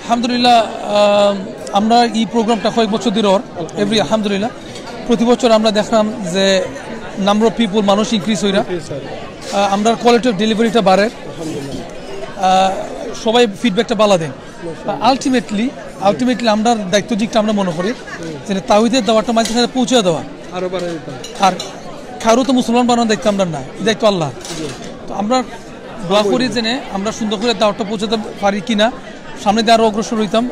আলহামদুলিল্লাহ আমরা এই প্রোগ্রামটা কয়েক বছর ধরে এভরি আলহামদুলিল্লাহ প্রতি বছর আমরা দেখলাম যে নাম্বার অফ পিপল মানুষ ইনক্রিজ হইরা আমরা কোয়ালিটি অফ ডেলিভারিটা বাড়ে সবাই ফিডব্যাকটা ভালো দেন আলটিমেটলি আমরা দায়িত্ব দিকটা আমরা মনে করি যে তাওহীদের দাওয়াতটা মানুষের কাছে পৌঁছে দেওয়া আরো বাড়ে আর কারো তো মুসলমান বানানোর দায়িত্ব আমরা না এই দায়িত্ব আল্লাহ তো আমরা দোয়া করি যে আমরা সুন্দর করে দাওয়াতটা পৌঁছাতে পারি কিনা সামনে দিয়ে আরো অগ্রসর হইতাম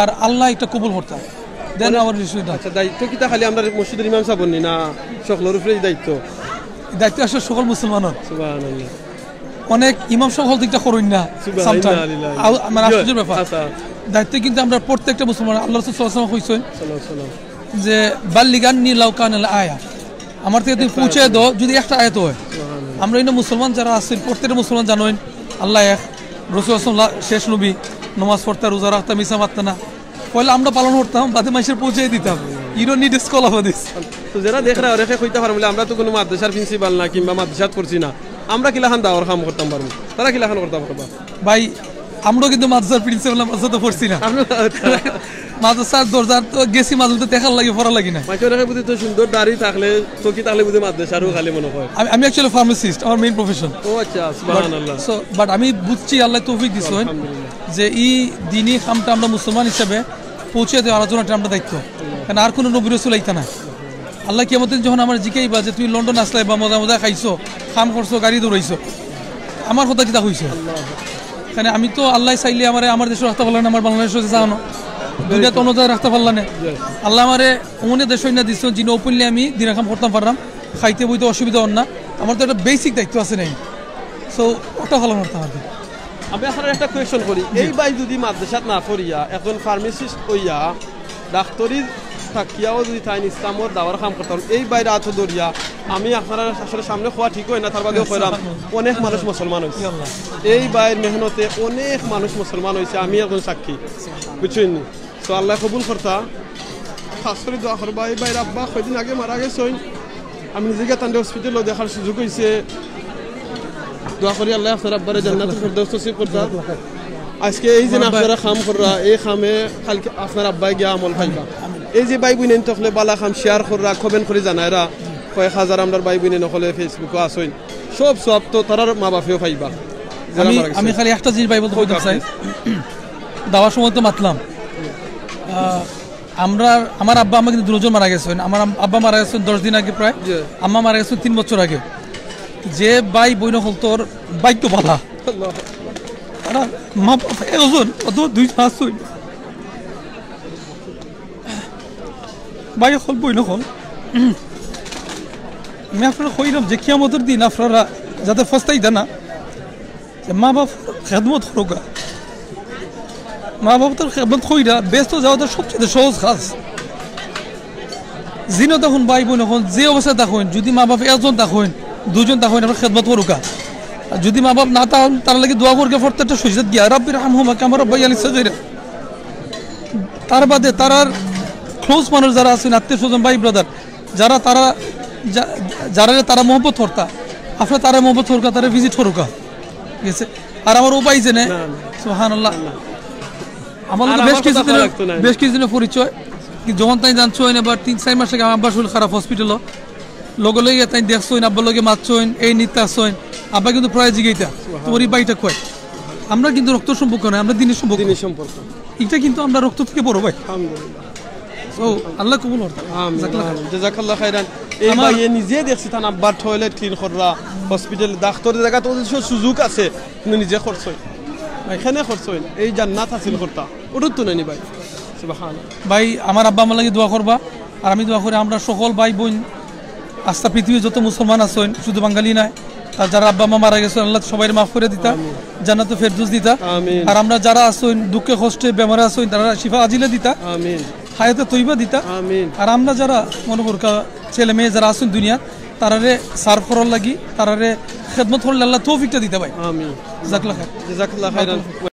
আর আল্লাহ একটা কবুল করতাম দেন আমার বিষয়টা আচ্ছা দায়িত্ব কিটা খালি আমরা মসজিদের ইমাম সাহেব নি না সকলের উপরে দায়িত্ব আসলে সকল মুসলমানের সুবহানাল্লাহ অনেক ইমাম সকল দিকটা করুন না মানে আশ্চর্যের ব্যাপার দায়িত্ব কিন্তু আমরা প্রত্যেকটা মুসলমান আল্লাহ রাসূল সাল্লাল্লাহু আলাইহি ওয়াসাল্লাম কইছেন যে বাল্লিগান্নি লাউ কানাল আয়া আমার থেকে তুমি পৌঁছে দাও যদি একটা আয়াত হয় আমরা ইনো মুসলমান যারা আছেন প্রত্যেকটা মুসলমান জানেন আল্লাহ এক রাসূল সাল্লাল্লাহু শেষ নবী নামাজ পড়তে রোজা রাখতাম মিছা মারতাম না পয়লা আমরা পালন করতাম বাদে মানুষের পৌঁছে দিতাম you don't need school of this তো যারা দেখরা ওরে কইতে পারবো আমরা তো কোনো মাদ্রাসার প্রিন্সিপাল না কিংবা মাদ্রাসাত করছি না আমরা কিলাখান দাওয়ার কাম করতাম পারবো তারা কিলাখান করতাম পারবা ভাই আমরাও কিন্তু মাদ্রাসার প্রিন্সিপাল মাদ্রাসা তো পড়ছি না মাদ্রাসার দরজার তো গেছি মাদ্রাসা দেখার লাগে পড়া লাগি না মাইচরে বুঝি তো সুন্দর দাড়ি থাকলে চকি থাকলে বুঝি মাদ্রাসারও খালি মনে হয় আমি অ্যাকচুয়ালি ফার্মাসিস্ট আমার মেইন প্রফেশন ও আচ্ছা সুবহানাল্লাহ সো বাট আমি বুঝছি আল্লাহ তৌফিক দিছেন যে এই দ্বীনি কামটা আমরা মুসলমান হিসেবে পৌঁছে দেওয়ার আলোচনাটা আমরা দায়িত্ব কারণ আর কোনো নবী রাসূল আইতা না আল্লাহ কিয়ামতের দিন যখন আমার জিজ্ঞাইবা যে তুমি লন্ডন আসলে বা মজা মজা খাইছো খাম করছো গাড়ি দৌড়াইছো আমার কথা কিতা হইছে কারণ আমি তো আল্লাহ চাইলে আমার দেশে রাখতে পারলাম না আমার বাংলাদেশে যাওয়ানো দুনিয়া তো অন্য জায়গায় রাখতে পারলাম না আল্লাহ আমারে অন্য দেশ না দিচ্ছ যিনি ওপেনলি আমি দিনা কাম করতাম পারলাম খাইতে বইতে অসুবিধা হন না আমার তো একটা বেসিক দায়িত্ব আছে নাই সো ওটা ভালো করতাম আর কি আমি আসলে একটা কোয়েশ্চন করি এই ভাই যদি মাদ্রাসাত না পড়িয়া এখন ফার্মাসিস্ট হইয়া ডাক্তারি থাকিয়াও যদি তাই ইসলামর দাওয়ার কাম করতাম এই বাইরে আতো দরিয়া আমি আপনারা আসলে সামনে খোয়া ঠিক হয় না তার বাদেও কইলাম অনেক মানুষ মুসলমান হয়েছে এই বাইর মেহনতে অনেক মানুষ মুসলমান হয়েছে আমি একজন সাক্ষী বুঝছেন তো আল্লাহ কবুল করতা খাস করে দোয়া করবা এই বাইর আব্বা কয়দিন আগে মারা গেছেন আমি নিজেকে তান্ডে হসপিটালও দেখার সুযোগ হয়েছে দোয়া করি আল্লাহ আপনার আব্বারে জান্নাতুল ফেরদৌস নসিব করতা আজকে এই যে আপনারা কাম কররা এই কামে কালকে আপনার আব্বাই গিয়া আমল পাইবা এই যে ভাই বোনেন তখলে বালা কাম শেয়ার কররা কমেন্ট করে জানায়রা কয়েক হাজার আমরা ভাই বোনেন হলে ফেসবুকে আসেন সব তো তারার মা বাপেও পাইবা আমি খালি একটা জিনিস ভাই বলতে চাই দাওয়ার সময় তো মাতলাম আমার আব্বা আমা কিন্তু দুজন মারা গেছেন আমার আব্বা মারা গেছেন 10 দিন আগে প্রায় আম্মা মারা গেছেন 3 বছর আগে যে ভাই বোন হল তোর বাইক তো ভালা মা বাবা একজন অথবা 2 5 ভাই হল বই নকল আমি আপনারা কইলাম যে কিয়ামতের দিন আপনারা যাতে ফস্তাই দেন না যে মা বাপ খেদমত করোগা মা বাপ তোর খেদমত কইরা ব্যস্ত যাওয়াটা সবচেয়ে সহজ কাজ যিনি তখন ভাই বোন এখন যে অবস্থা দেখেন যদি মা বাপ একজন দেখেন 2 জন দেখেন আপনার খেদমত করোগা আর যদি মা বাপ না তাহলে তার লাগে দোয়া করকে প্রত্যেকটা সুজত গিয়া রাব্বির হামহুমা কামা রাব্বায়ানি সগীরা তার বাদে তারার ক্লোজ মানুষ যারা আছেন আত্মীয় স্বজন ভাই ব্রাদার যারা মহব্বত করতা আপনার তারা মহব্বত করকা তারা ভিজিট করুকা ঠিক আছে আর আমার উপায় জেনে সুবহানাল্লাহ আমার বেশ কিছুদিনের পরিচয় যখন তাই জানছো এবার 3-4 মাস আগে আমার আব্বা শরীর খারাপ হসপিটাল লগে লগে তাই দেখছোন আব্বার লগে মাতছোন এই নিতে আসছেন আব্বা কিন্তু প্রায় জিগাইতা তোমার এই বাইটা কয় আমরা কিন্তু রক্ত সম্পর্ক নয় আমরা দিনের সম্পর্ক এটা কিন্তু আমরা রক্ত থেকে বড় ভাই ও আল্লাহ কবুল করতে জাযাকাল্লাহ খাইরান এই ভাই নিজে দেখছি তান আব্বার টয়লেট ক্লিন কররা হসপিটাল ডাক্তারের জায়গা তো সুযোগ আছে কিন্তু নিজে খরচ হয় এখানে খরচ হয় এই জান্নাত হাসিল করতা ওটা তো নেই ভাই সুবহানাল্লাহ ভাই আমার আব্বা আমার লাগি দোয়া করবা আর আমি দোয়া করি আমরা সকল ভাই বোন আস্থা পৃথিবীর যত মুসলমান আছেন শুধু বাঙালি নয় আর যারা আব্বা মা মারা গেছেন আল্লাহ সবাইকে মাফ করে দিতা জান্নাতুল ফেরদৌস দিতা আর আমরা যারা আছেন দুঃখে কষ্টে বেমারে আছেন তারা শিফা আজিলে দিতা আমিন হায়াতে তৈবা দিতা আমিন আর আমরা যারা মনে করকা ছেলে মেয়ে যারা আছেন দুনিয়া তারারে সার্ভ করার লাগি তারারে খেদমত করলে আল্লাহ তৌফিকটা দিতে ভাই আমিন জাযাকাল্লাহ খাইরান